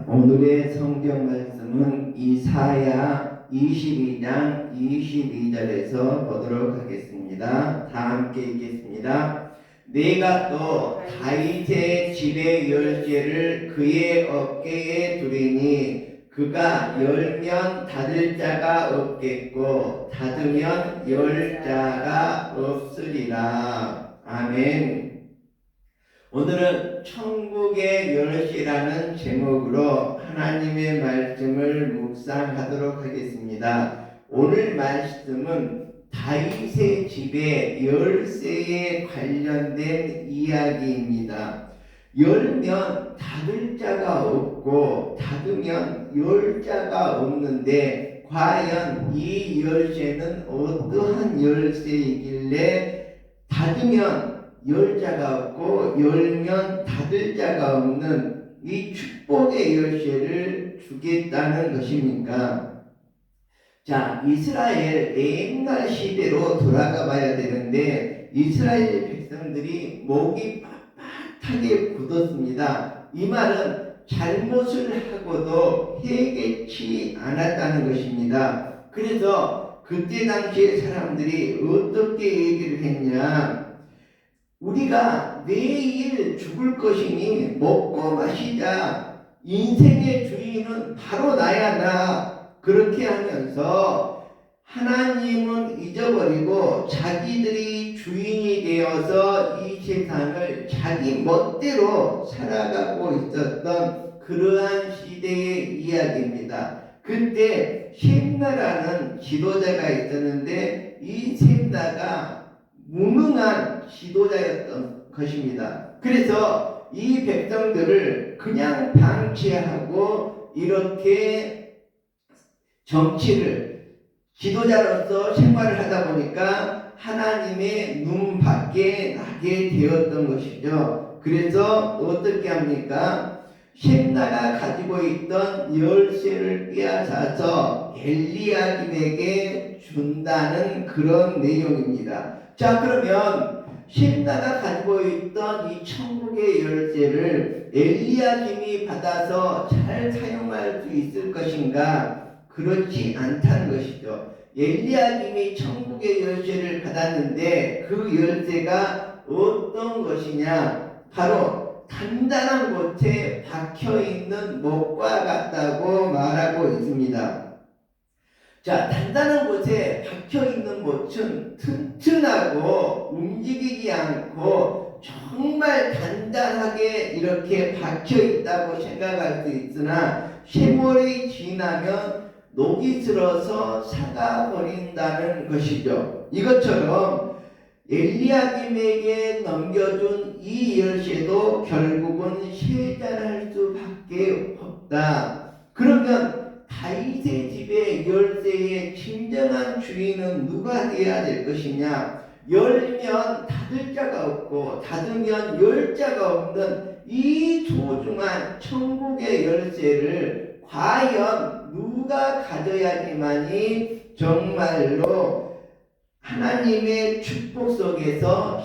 오늘의 성경 말씀은 이사야 22장 22절에서 보도록 하겠습니다. 다 함께 읽겠습니다. 내가 또 다윗의 집의 열쇠를 그의 어깨에 두리니 그가 열면 닫을 자가 없겠고 닫으면 열 자가 없으리라. 아멘. 오늘은 천국의 열쇠라는 제목으로 하나님의 말씀을 묵상하도록 하겠습니다. 오늘 말씀은 다윗의 집의 열쇠에 관련된 이야기입니다. 열면 닫을 자가 없고 닫으면 열 자가 없는데 과연 이 열쇠는 어떠한 열쇠이길래 닫으면 열 자가 없고 열면 닫을 자가 없는 이 축복의 열쇠를 주겠다는 것입니까? 자, 이스라엘 옛날 시대로 돌아가 봐야 되는데 이스라엘 백성들이 목이 빳빳하게 굳었습니다. 이 말은 잘못을 하고도 회개치 않았다는 것입니다. 그래서 그때 당시에 사람들이 어떻게 얘기를 했냐? 우리가 내일 죽을 것이니 먹고 마시자. 인생의 주인은 바로 나야. 그렇게 하면서 하나님은 잊어버리고 자기들이 주인이 되어서 이 세상을 자기 멋대로 살아가고 있었던 그러한 시대의 이야기입니다. 그때 셈나라는 지도자가 있었는데 이 셈나가 무능한 지도자였던 것입니다. 그래서 이 백성들을 그냥 방치하고 이렇게 정치를 지도자로서 생활을 하다 보니까 하나님의 눈 밖에 나게 되었던 것이죠. 그래서 어떻게 합니까? 셈나가 가지고 있던 열쇠를 빼앗아서 엘리야김에게 준다는 그런 내용입니다. 자, 그러면 셈나가 가지고 있던 이 천국의 열쇠를 엘리야김이 받아서 잘 사용할 수 있을 것인가? 그렇지 않다는 것이죠. 엘리야김이 천국의 열쇠를 받았는데 그 열쇠가 어떤 것이냐? 바로 단단한 곳에 박혀있는 못과 같다고 말하고 있습니다. 자, 단단한 곳에 박혀있는 못은 튼튼하고 움직이지 않고 정말 단단하게 이렇게 박혀있다고 생각할 수 있으나 세월이 지나면 녹이 슬어서 삭아버린다는 것이죠. 이것처럼 엘리야김에게 넘겨준 이 열쇠도 결국은 쇠잔할 수밖에 없다. 그러면 다윗의 집의 열쇠의 진정한 주인은 누가 되어야 될 것이냐? 열면 닫을 자가 없고 닫으면 열 자가 없는 이 소중한 천국의 열쇠를 과연 누가 가져야지만이 정말로 하나님의 축복 속에서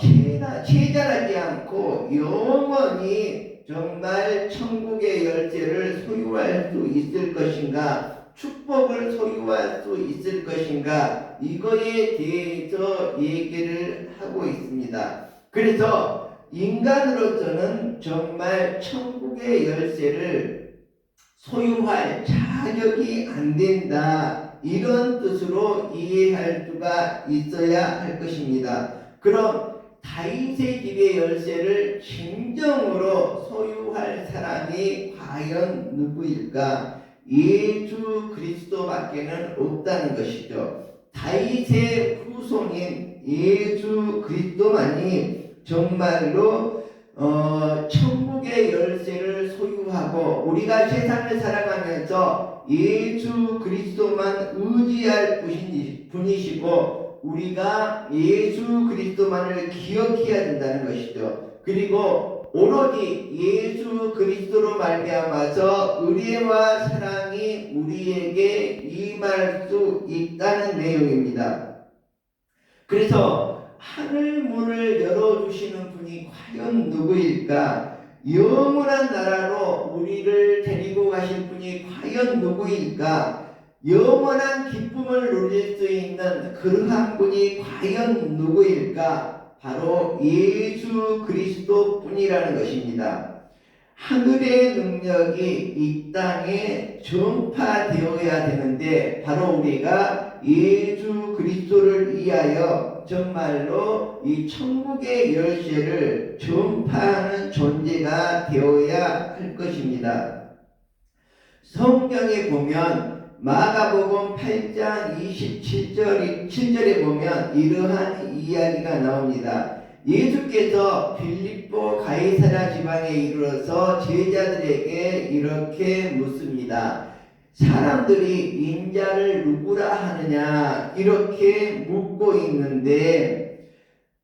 쇠잔하지 않고 영원히 정말 천국의 열쇠를 소유할 수 있을 것인가, 축복을 소유할 수 있을 것인가, 이거에 대해서 얘기를 하고 있습니다. 그래서 인간으로서는 정말 천국의 열쇠를 소유할 자격이 안 된다, 이런 뜻으로 이해할 수가 있어야 할 것입니다. 그럼 다윗의 집의 열쇠를 진정으로 소유할 사람이 과연 누구일까? 예수 그리스도밖에는 없다는 것이죠. 다윗의 후손인 예수 그리스도만이 정말로 천국의 열쇠를 소유하고 우리가 세상을 살아가면서 예수 그리스도만 의지할 분이시고 우리가 예수 그리스도만을 기억해야 된다는 것이죠. 그리고 오로지 예수 그리스도로 말미암아서 의뢰와 사랑이 우리에게 임할 수 있다는 내용입니다. 그래서 하늘 문을 열어주시는 분이 과연 누구일까? 영원한 나라로 우리를 데리고 가실 분이 과연 누구일까? 영원한 기쁨을 누릴 수 있는 그러한 분이 과연 누구일까? 바로 예수 그리스도 뿐이라는 것입니다. 하늘의 능력이 이 땅에 전파되어야 되는데 바로 우리가 예수 그리스도를 위하여 정말로 이 천국의 열쇠를 전파하는 존재가 되어야 할 것입니다. 성경에 보면 마가복음 8장 27절에 보면 이러한 이야기가 나옵니다. 예수께서 빌립보 가이사랴 지방에 이르러서 제자들에게 이렇게 묻습니다. 사람들이 인자를 누구라 하느냐 이렇게 묻고 있는데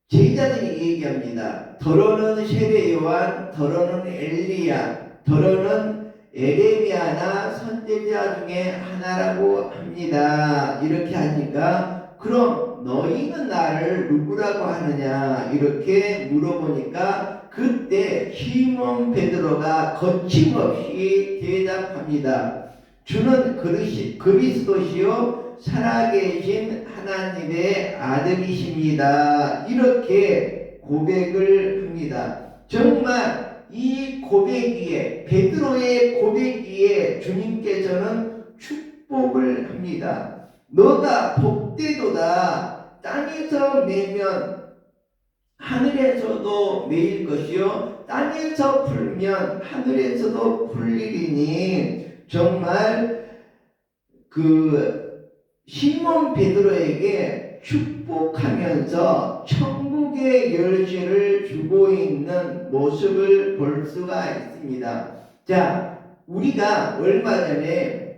제자들이 얘기합니다. 더러는 세례 요한, 더러는 엘리야, 더러는 에레미야나 선지자 중에 하나라고 합니다. 이렇게 하니까 그럼 너희는 나를 누구라고 하느냐 이렇게 물어보니까 그때 시몬 베드로가 거침없이 대답합니다. 주는 그리스도시요 살아계신 하나님의 아들이십니다. 이렇게 고백을 합니다. 정말 이 고백기에 베드로의 고백기에 주님께서는 축복을 합니다. 너가 복되도다. 땅에서 매면 하늘에서도 매일 것이요 땅에서 풀면 하늘에서도 풀리리니 정말 그 시몬 베드로에게 축복하면서 천국의 열쇠를 주고 있는 모습을 볼 수가 있습니다. 자, 우리가 얼마 전에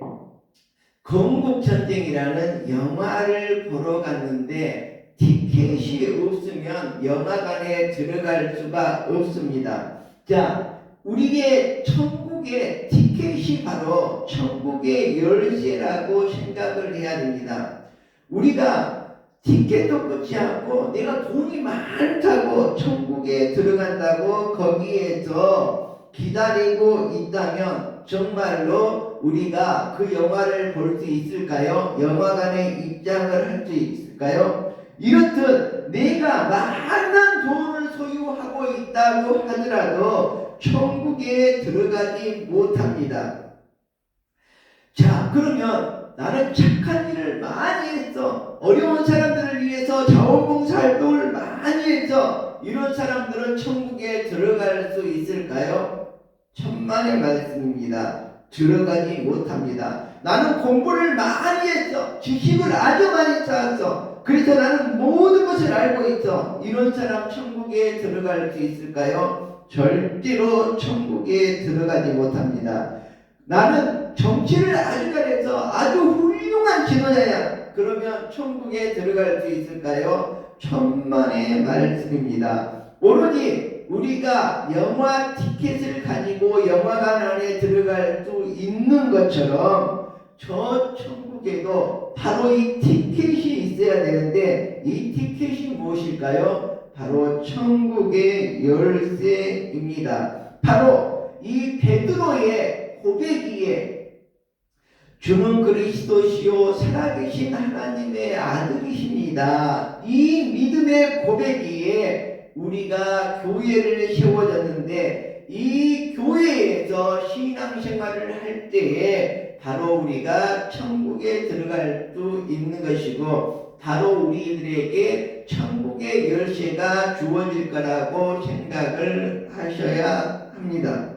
건국전쟁이라는 영화를 보러 갔는데 티켓이 없으면 영화관에 들어갈 수가 없습니다. 자, 우리의 천국의 티켓이 바로 천국의 열쇠라고 생각을 해야 됩니다. 우리가 티켓도 끊지 않고 내가 돈이 많다고 천국에 들어간다고 거기에서 기다리고 있다면 정말로 우리가 그 영화를 볼 수 있을까요? 영화관에 입장을 할 수 있을까요? 이렇듯 내가 많은 돈을 소유하고 있다고 하더라도 천국에 들어가지 못합니다. 자, 그러면 나는 착한 일을 많이 했어. 어려운 사람들을 위해서 자원봉사활동을 많이 했어. 이런 사람들은 천국에 들어갈 수 있을까요? 천만의 말씀입니다. 들어가지 못합니다. 나는 공부를 많이 했어. 지식을 아주 많이 쌓았어. 그래서 나는 모든 것을 알고 있어. 이런 사람 천국에 들어갈 수 있을까요? 절대로 천국에 들어가지 못합니다. 나는 정치를 아주 잘해서 아주 훌륭한 지도자야. 그러면 천국에 들어갈 수 있을까요? 천만의 말씀입니다. 오로지 우리가 영화 티켓을 가지고 영화관 안에 들어갈 수 있는 것처럼 저 천국에도 바로 이 티켓이 있어야 되는데 이 티켓이 무엇일까요? 바로 천국의 열쇠입니다. 바로 이 베드로의 고백이에 주는 그리스도시요 살아계신 하나님의 아들이십니다. 이 믿음의 고백이에 우리가 교회를 세워졌는데 이 교회에서 신앙생활을 할 때에 바로 우리가 천국에 들어갈 수 있는 것이고 바로 우리들에게 천국의 열쇠가 주어질 거라고 생각을 하셔야 합니다.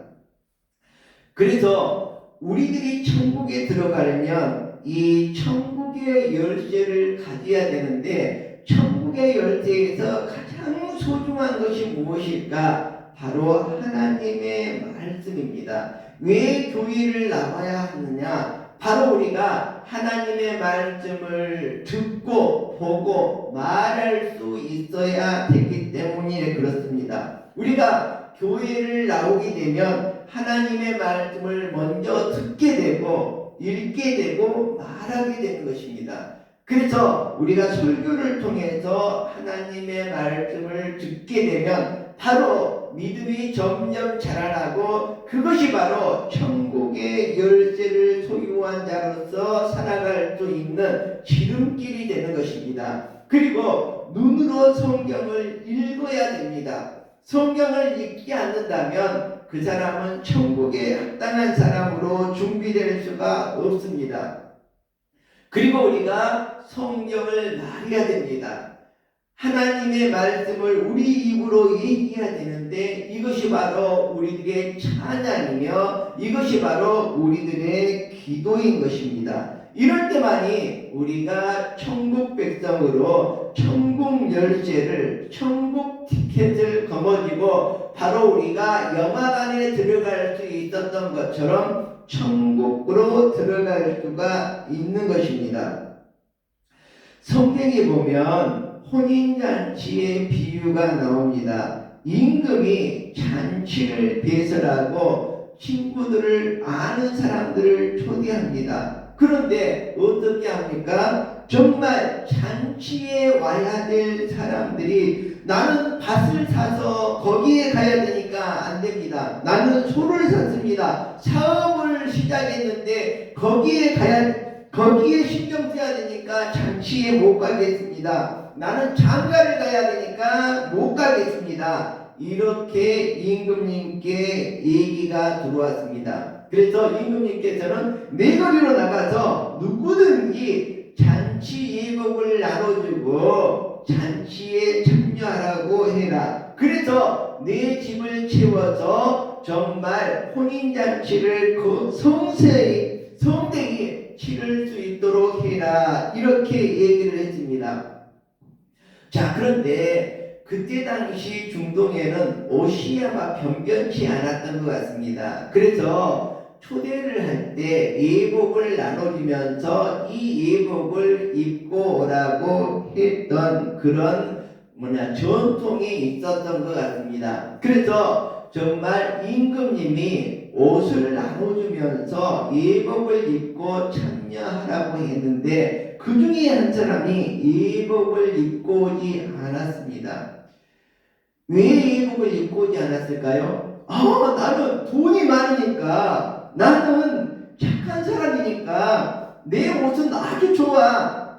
그래서 우리들이 천국에 들어가려면 이 천국의 열쇠를 가져야 되는데 천국의 열쇠에서 가장 소중한 것이 무엇일까? 바로 하나님의 말씀입니다. 왜 교회를 나와야 하느냐? 바로 우리가 하나님의 말씀을 듣고 보고 말할 수 있어야 되기 때문에 그렇습니다. 우리가 교회를 나오게 되면 하나님의 말씀을 먼저 듣게 되고 읽게 되고 말하게 되는 것입니다. 그래서 우리가 설교를 통해서 하나님의 말씀을 듣게 되면 바로 바로 믿음이 점점 자라나고 그것이 바로 천국의 열쇠를 소유한 자로서 살아갈 수 있는 지름길이 되는 것입니다. 그리고 눈으로 성경을 읽어야 됩니다. 성경을 읽지 않는다면 그 사람은 천국에 합당한 사람으로 준비될 수가 없습니다. 그리고 우리가 성경을 말해야 됩니다. 하나님의 말씀을 우리 입으로 얘기해야 되는데 이것이 바로 우리들의 찬양이며 이것이 바로 우리들의 기도인 것입니다. 이럴 때만이 우리가 천국 백성으로 천국 열쇠를, 천국 티켓을 거머쥐고 바로 우리가 영화관에 들어갈 수 있었던 것처럼 천국으로 들어갈 수가 있는 것입니다. 성경에 보면 혼인잔치의 비유가 나옵니다. 임금이 잔치를 배설하고 친구들을 아는 사람들을 초대합니다. 그런데 어떻게 합니까? 정말 잔치에 와야 될 사람들이 나는 밭을 사서 거기에 가야 되니까 안 됩니다. 나는 소를 샀습니다. 사업을 시작했는데 거기에 신경 써야 되니까 잔치에 못 가겠습니다. 나는 장가를 가야 되니까 못 가겠습니다. 이렇게 임금님께 얘기가 들어왔습니다. 그래서 임금님께서는 내거리로 나가서 누구든지 잔치 예복을 나눠주고 잔치에 참여하라고 해라. 그래서 내 집을 채워서 정말 혼인잔치를 그 성대히 치를 수 있도록 해라. 이렇게 얘기를 했습니다. 자, 그런데 그때 당시 중동에는 옷이 아마 변변치 않았던 것 같습니다. 그래서 초대를 할 때 예복을 나눠주면서 이 예복을 입고 오라고 했던 그런 전통이 있었던 것 같습니다. 그래서 정말 임금님이 옷을 나눠주면서 예복을 입고 참여하라고 했는데 그 중에 한 사람이 예복을 입고 오지 않았습니다. 왜 예복을 입고 오지 않았을까요? 나는 돈이 많으니까, 나는 착한 사람이니까 내 옷은 아주 좋아.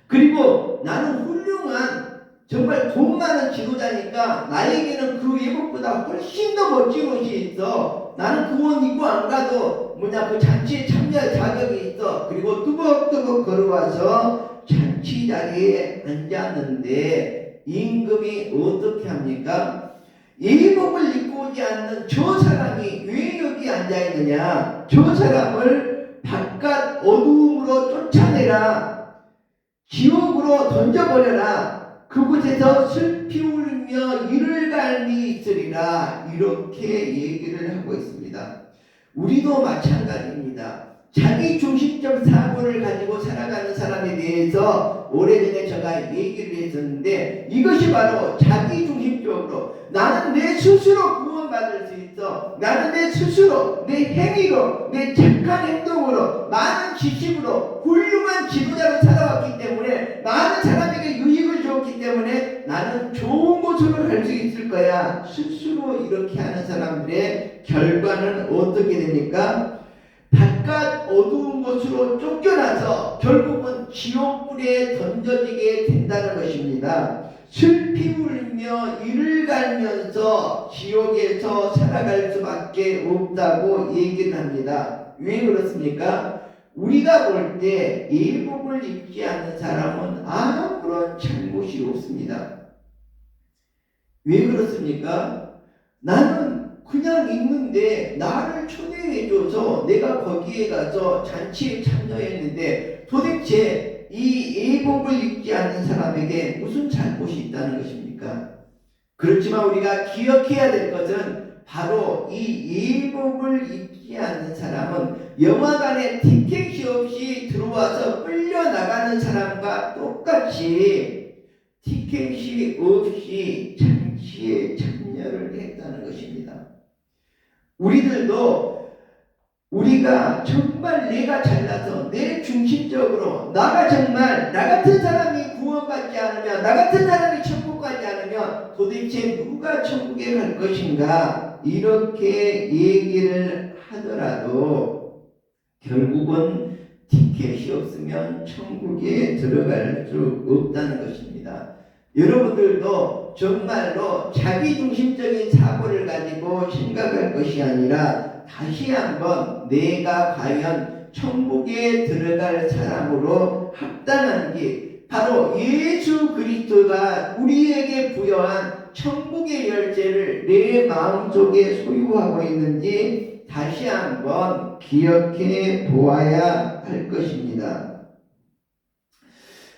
그리고 나는 훌륭한 정말 돈 많은 지도자니까 나에게는 그 예복보다 훨씬 더 멋진 옷이 있어. 나는 그 옷 입고 안 가도 그 잔치에 참여할 자격이 있어. 그리고 뚜벅뚜벅 걸어와서 잔치 자리에 앉았는데 임금이 어떻게 합니까? 예복을 입고 오지 않는 저 사람이 왜 여기 앉아있느냐? 저 사람을 바깥 어두움으로 쫓아내라. 지옥으로 던져버려라. 그곳에서 슬피 울며 이를 갈미 있으리라. 이렇게 얘기를 하고 있습니다. 우리도 마찬가지입니다. 자기 중심적 사고를 가지고 살아가는 사람에 대해서 오래전에 제가 얘기를 했었는데 이것이 바로 자기 중심적으로 나는 내 스스로 구원받을 수 있어. 나는 내 스스로 내 행위로 내 착한 행동으로 많은 지식으로 훌륭한 지도자로 살아왔기 때문에 많은 사람에게 유익을 주었기 때문에 나는 좋은 곳으로 갈 수 있을 거야. 스스로 이렇게 하는 사람들의 결과는 어떻게 됩니까? 바깥 어두운 곳으로 쫓겨나서 결국은 지옥불에 던져지게 된다는 것입니다. 슬피 울며 이를 갈면서 지옥에서 살아갈 수밖에 없다고 얘기를 합니다. 왜 그렇습니까? 우리가 볼 때 예복을 입지 않는 사람은 아무런 잘못이 없습니다. 왜 그렇습니까? 나는 그냥 있는데 나를 초대해줘서 내가 거기에 가서 잔치에 참여했는데 도대체 이 예복을 입지 않는 사람에게 무슨 잘못이 있다는 것입니까? 그렇지만 우리가 기억해야 될 것은 바로 이 예복을 입지 않는 사람은 영화관에 티켓이 없이 들어와서 끌려나가는 사람과 똑같이 티켓이 없이 잔치에 참여를 했다는 것입니다. 우리들도 우리가 정말 내가 잘나서 내 중심적으로 나가 정말 나 같은 사람이 구원받지 않으면 나 같은 사람이 천국 회복하지 않으면 도대체 누가 천국에 갈 것인가 이렇게 얘기를 하더라도 결국은 티켓이 없으면 천국에 들어갈 수 없다는 것입니다. 여러분들도 정말로 자기중심적인 사고를 가지고 생각할 것이 아니라 다시 한번 내가 과연 천국에 들어갈 사람으로 합당한지, 바로 예수 그리스도가 우리에게 부여한 천국의 열쇠를 내 마음속에 소유하고 있는지 다시 한번 기억해 보아야 할 것입니다.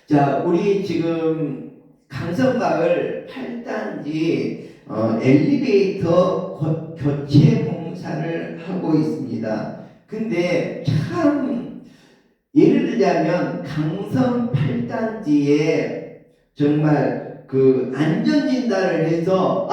자, 우리 지금 강성마을 8단지 엘리베이터 교체 공사를 하고 있습니다. 근데 참 예를 들자면 강성 8단지에 정말 그 안전진단을 해서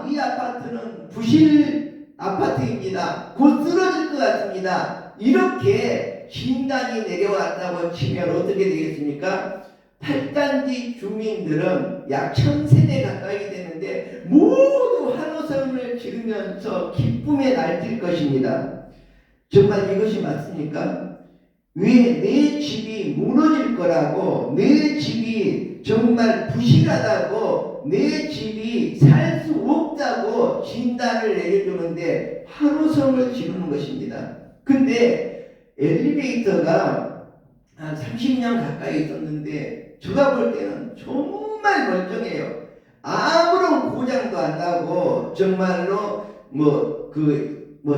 이 아파트는 부실 아파트입니다. 곧 쓰러질 것 같습니다. 이렇게 진단이 내려왔다고 치면 어떻게 되겠습니까? 8단지 주민들은 약 1000세대 가까이 되는데 모두 한호성을 지르면서 기쁨에 날뛸 것입니다. 정말 이것이 맞습니까? 왜 내 집이 무너질 거라고, 내 집이 정말 부실하다고, 내 집이 살 수 없다고 진단을 내려주는데 한호성을 지르는 것입니다. 근데 엘리베이터가 한 30년 가까이 있었는데 제가 볼 때는 정말 멀쩡해요. 아무런 고장도 안 나고 정말로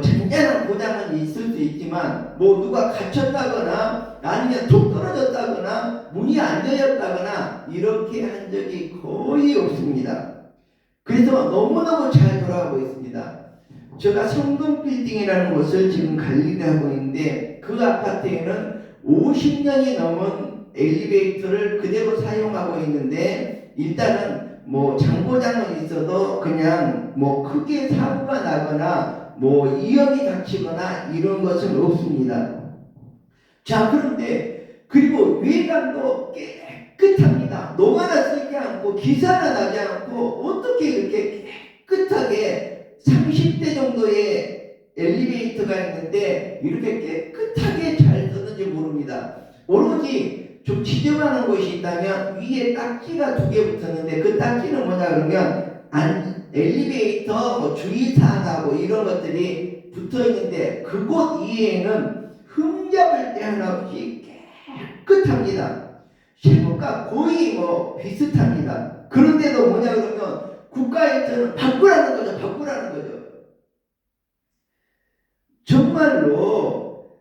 잔잔한 고장은 있을 수 있지만 누가 갇혔다거나 아니면 툭 떨어졌다거나 문이 안 열렸다거나 이렇게 한 적이 거의 없습니다. 그래서 너무너무 잘 돌아가고 있습니다. 제가 성동빌딩이라는 곳을 지금 관리를 하고 있는데 그 아파트에는 50년이 넘은 엘리베이터를 그대로 사용하고 있는데 일단은 장고장은 있어도 그냥 크게 사고가 나거나 위험이 닥치거나 이런 것은 없습니다. 자, 그런데 그리고 외관도 깨끗합니다. 노가다 쓰지 않고 기사나 나지 않고 어떻게 이렇게 깨끗하게 30대 정도의 엘리베이터가 있는데 이렇게 깨끗하게 잘 쓰는지 모릅니다. 오로지 좀 지저분한 곳이 있다면 위에 딱지가 2개 붙었는데 그 딱지는 뭐냐 그러면 엘리베이터 주의사항하고 이런 것들이 붙어있는데 그곳 이외에는 흠잡을 데 하나 없이 깨끗합니다. 세부가 거의 비슷합니다. 그런데도 뭐냐 그러면 국가에서는 바꾸라는 거죠. 정말로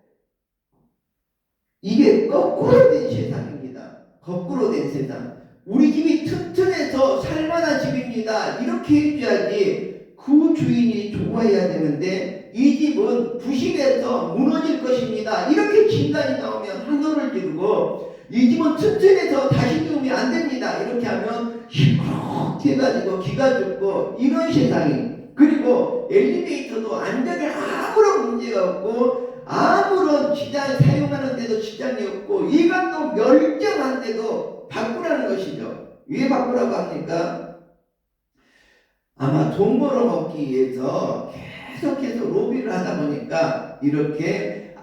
이게 거꾸로 된 세상입니다. 거꾸로 된 세상. 우리 집이 튼튼해서 살만한 집입니다. 이렇게 해줘야지 그 주인이 좋아해야 되는데 이 집은 부실해서 무너질 것입니다. 이렇게 진단이 나오면 한도를 지르고 이 집은 튼튼해서 다시 지으면 안 됩니다. 이렇게 하면 시끄럽게 해가지고 기가 죽고 이런 세상이. 그리고 엘리베이터도 안전에 아무런 문제가 없고 아무런 사용하는 데도 지장이 없고 외관도 멀쩡한데도 바꾸라는 것이죠. 왜 바꾸라고 합니까? 아마 돈 벌어 먹기 위해서 계속해서 로비를 하다 보니까 이렇게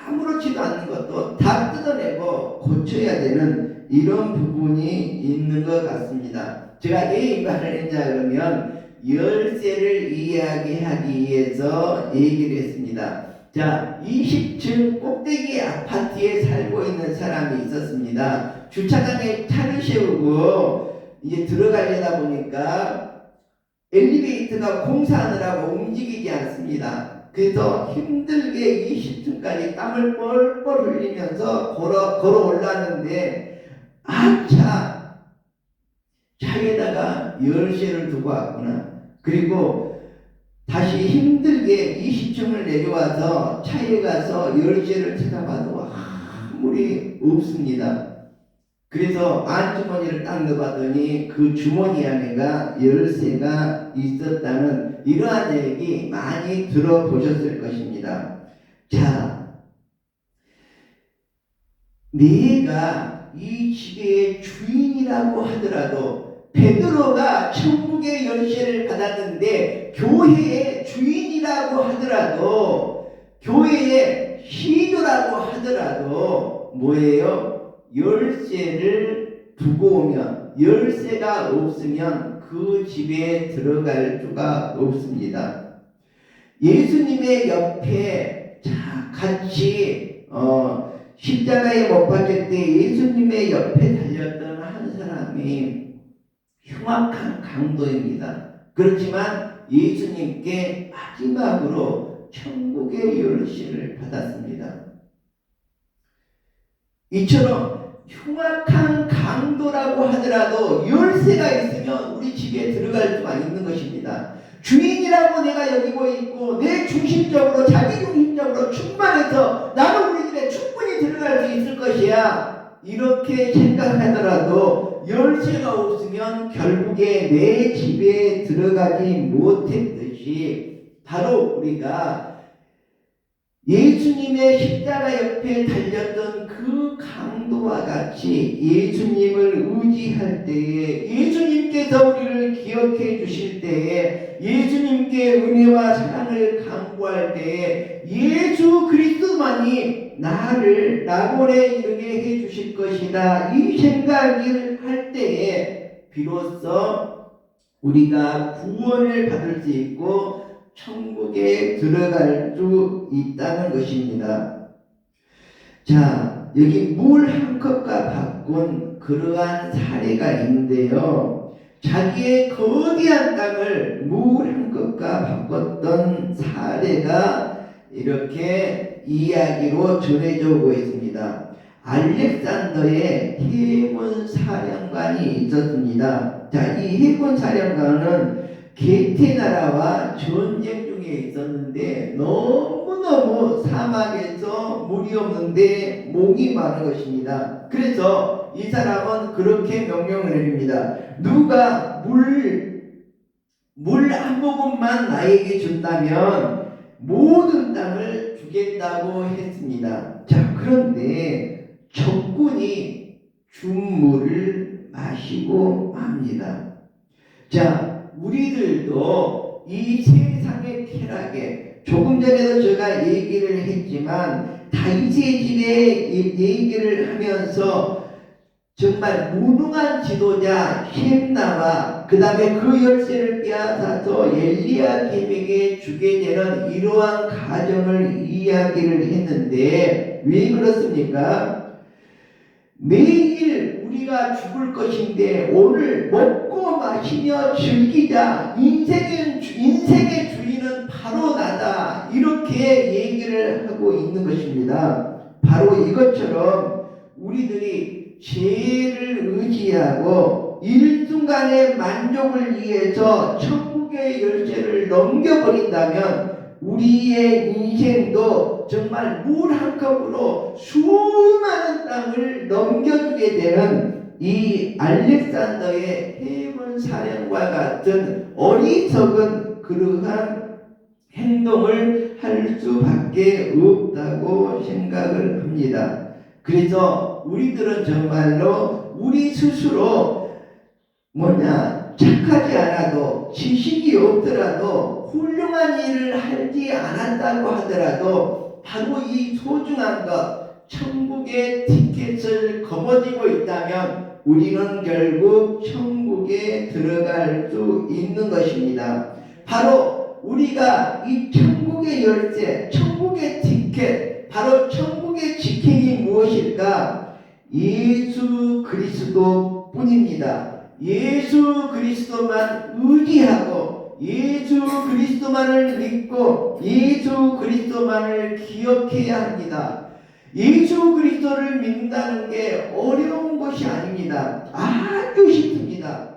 아무렇지도 않은 것도 다 뜯어내고 고쳐야 되는 이런 부분이 있는 것 같습니다. 제가 왜 이 말을 했냐 그러면 열쇠를 이야기하기 위해서 얘기를 했습니다. 자, 20층 꼭대기 아파트에 살고 있는 사람이 있었습니다. 주차장에 차를 세우고 이제 들어가려다 보니까 엘리베이터가 공사하느라고 움직이지 않습니다. 그래서 힘들게 20층까지 땀을 뻘뻘 흘리면서 걸어 올랐는데 차에다가 열쇠를 두고 왔구나. 그리고 다시 힘들게 20층을 내려와서 차에 가서 열쇠를 찾아봐도 아무리 없습니다. 그래서 안주머니를 딱 넣어봤더니 그 주머니 안에가 열쇠가 있었다는 이러한 얘기 많이 들어보셨을 것입니다. 자, 내가 이 집의 주인이라고 하더라도 베드로가 천국의 열쇠를 받았는데 교회의 주인이라고 하더라도 교회의 시도라고 하더라도 뭐예요? 열쇠를 두고 오면 열쇠가 없으면 그 집에 들어갈 수가 없습니다. 예수님의 옆에 같이 십자가에 못 박힐 때 예수님의 옆에 달렸던 한 사람이 흉악한 강도입니다. 그렇지만 예수님께 마지막으로 천국의 열쇠를 받았습니다. 이처럼 흉악한 강도라고 하더라도 열쇠가 있으면 우리 집에 들어갈 수가 있는 것입니다. 주인이라고 내가 여기고 있고 내 중심적으로 자기 중심적으로 충만해서 나는 우리 집에 충분히 들어갈 수 있을 것이야 이렇게 생각하더라도 열쇠가 없으면 결국에 내 집에 들어가지 못했듯이 바로 우리가 예수님의 십자가 옆에 달렸던 그 강도와 같이 예수님을 의지할 때에 예수님께서 우리를 기억해 주실 때에 예수님께 은혜와 사랑을 강구할 때에 예수 그리스도만이 나를 낙원에 이르게 해 주실 것이다 이 생각을 할 때에 비로소 우리가 구원을 받을 수 있고 천국에 들어갈 수 있다는 것입니다. 자, 여기 물 한 컵과 바꾼 그러한 사례가 있는데요. 자기의 거대한 땅을 물 한 컵과 바꿨던 사례가 이렇게 이야기로 전해져 오고 있습니다. 알렉산더의 해군 사령관이 있었습니다. 자, 이 해군 사령관은 게테 나라와 전쟁 중에 있었는데 너무너무 사막에서 물이 없는데 목이 마른 것입니다. 그래서 이 사람은 그렇게 명령을 내립니다. 누가 물 한 모금만 나에게 준다면 모든 땅을 주겠다고 했습니다. 자, 그런데 적군이 준 물을 마시고 맙니다. 자, 우리들도 이 세상의 쾌락에 조금 전에도 제가 얘기를 했지만 다윗의 집에 얘기를 하면서 정말 무능한 지도자 셈나와 그 다음에 그 열쇠를 빼앗아서 엘리야김에게 주게 되는 이러한 가정을 이야기를 했는데 왜 그렇습니까? 매일 우리가 죽을 것인데 오늘 먹고 마시며 즐기자. 인생의 주인은 바로 나다. 이렇게 얘기를 하고 있는 것입니다. 바로 이것처럼 우리들이 죄를 의지하고 일순간의 만족을 위해서 천국의 열쇠를 넘겨버린다면 우리의 인생도 정말 물 한 컵으로 수많은 땅을 넘겨주게 되는 이 알렉산더의 해군 사령과 같은 어리석은 그러한 행동을 할 수밖에 없다고 생각을 합니다. 그래서 우리들은 정말로 우리 스스로 착하지 않아도 지식이 없더라도 훌륭한 일을 하지 않았다고 하더라도 바로 이 소중한 것 천국의 티켓을 거머쥐고 있다면 우리는 결국 천국에 들어갈 수 있는 것입니다. 바로 우리가 이 천국의 열쇠, 천국의 티켓, 바로 천국의 직행이 무엇일까? 예수 그리스도 뿐입니다. 예수 그리스도만 의지하고 예수 그리스도만을 믿고 예수 그리스도만을 기억해야 합니다. 예수 그리스도를 믿는다는 게 어려운 것이 아닙니다. 아주 쉽습니다.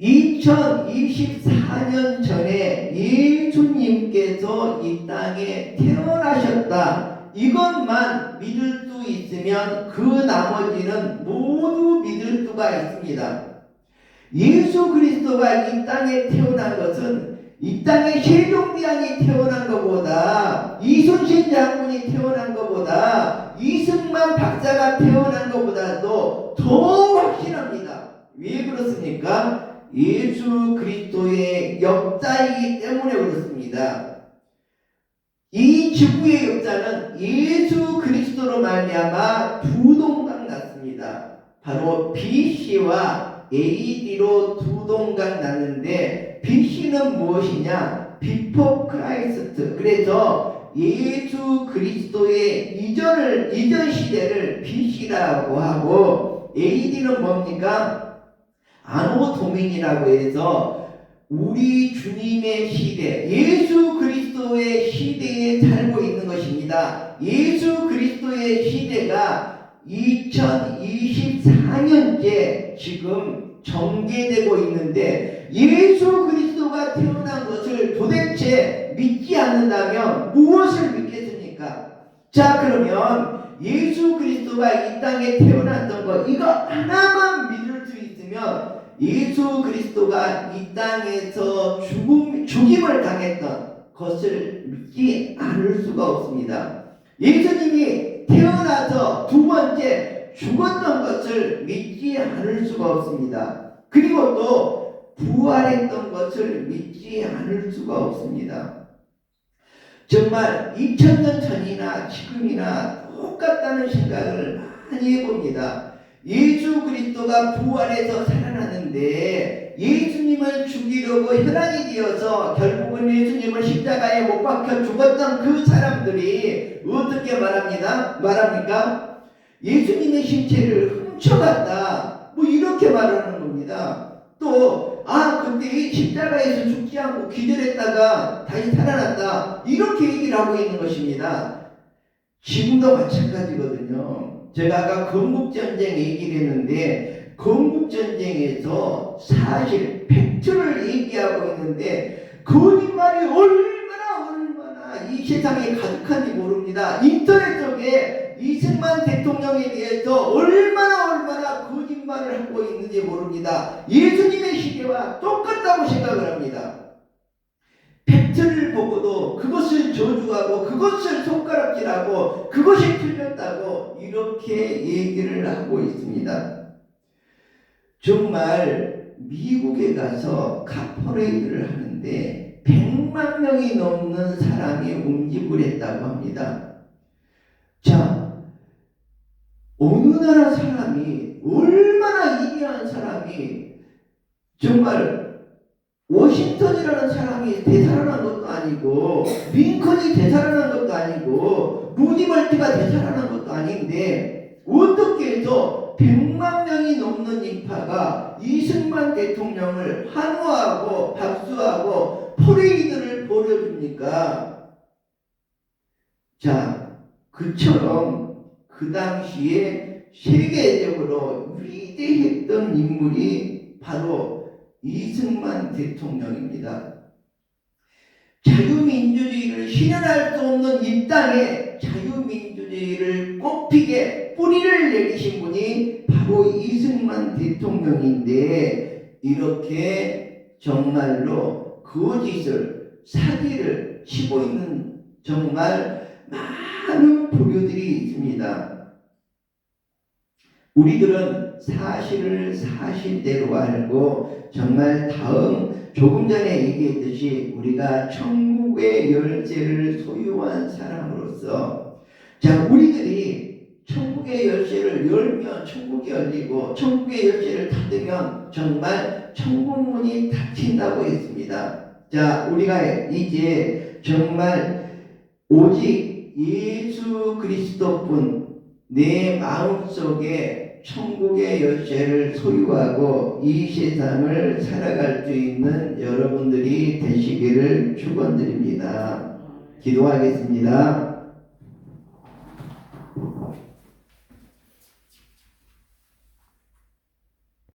2024년 전에 예수님께서 이 땅에 태어나셨다. 이것만 믿을 수 있으면 그 나머지는 모두 믿을 수가 있습니다. 예수 그리스도가 이 땅에 태어난 것은 이 땅에 세종대왕이 태어난 것보다 이순신 장군이 태어난 것보다 이승만 박사가 태어난 것보다도 더 확실합니다. 왜 그렇습니까? 예수 그리스도의 역사이기 때문에 그렇습니다. 이 지구의 역사는 예수 그리스도로 말미암아 두 동강 났습니다. 바로 BC와 AD로 두 동강 났는데, BC는 무엇이냐? 비포 크라이스트. 그래서 예수 그리스도의 이전 시대를 BC라고 하고, AD는 뭡니까? 아노 도민이라고 해서 우리 주님의 시대, 예수 그리스도의 시대에 살고 있는 것입니다. 예수 그리스도의 시대가 2024년째 지금 전개되고 있는데, 예수 그리스도가 태어난 것을 도대체 믿지 않는다면 무엇을 믿겠습니까? 자, 그러면 예수 그리스도가 이 땅에 태어났던 것, 이거 하나만 믿을 수 있으면 예수 그리스도가 이 땅에서 죽임을 당했던 것을 믿지 않을 수가 없습니다. 예수님이 태어나서 두 번째 죽었던 것을 믿지 않을 수가 없습니다. 그리고 또 부활했던 것을 믿지 않을 수가 없습니다. 정말 2000년 전이나 지금이나 똑같다는 생각을 많이 해봅니다. 예수 그리스도가 부활해서 살아났는데, 예수님을 죽이려고 혈안이 되어서 결국은 예수님을 십자가에 못 박혀 죽었던 그 사람들이 어떻게 말합니까? 예수님의 신체를 훔쳐갔다, 뭐 이렇게 말하는 겁니다. 또 그때 십자가에서 죽지 않고 기절했다가 다시 살아났다, 이렇게 얘기를 하고 있는 것입니다. 지금도 마찬가지거든요. 제가 아까 건국전쟁 얘기를 했는데, 건국전쟁에서 사실 팩트를 얘기하고 있는데 거짓말이 얼마나 이 세상에 가득한지 모릅니다. 인터넷 속에 이승만 대통령에 대해서 얼마나 거짓말을 하고 있는지 모릅니다. 예수님의 시대와 똑같다고 생각을 합니다. 팩트를 보고도 그것을 저주하고 그것을 손가락질하고 그것이 틀렸다고 이렇게 얘기를 하고 있습니다. 정말 미국에 가서 카퍼레이드를 하는데 100만 명이 넘는 사람이 운집을 했다고 합니다. 자, 어느 나라 사람이, 얼마나 위대한 사람이, 정말 워싱턴이라는 사람이 되살아난 것도 아니고, 링컨이 되살아난 것도 아니고, 루지벨트가 되살아난 것도 아닌데, 어떻게 해서 100만 명이 넘는 인파가 이승만 대통령을 환호하고 박수하고 퍼레이드를 벌여줍니까? 자, 그처럼 그 당시에 세계적으로 위대했던 인물이 바로 이승만 대통령입니다. 자유민주주의를 실현할 수 없는 이 땅에 자유민주주의를 꽃피게 뿌리를 내리신 분이 바로 이승만 대통령인데, 이렇게 정말로 거짓을, 사기를 치고 있는 정말 많은 부류들이 있습니다. 우리들은 사실을 사실대로 알고, 정말 조금 전에 얘기했듯이 우리가 천국의 열쇠를 소유한 사람으로서, 자, 우리들이 천국의 열쇠를 열면 천국이 열리고 천국의 열쇠를 닫으면 정말 천국문이 닫힌다고 했습니다. 자, 우리가 이제 정말 오직 예수 그리스도뿐 내 마음속에 천국의 열쇠를 소유하고 이 세상을 살아갈 수 있는 여러분들이 되시기를 축원드립니다. 기도하겠습니다.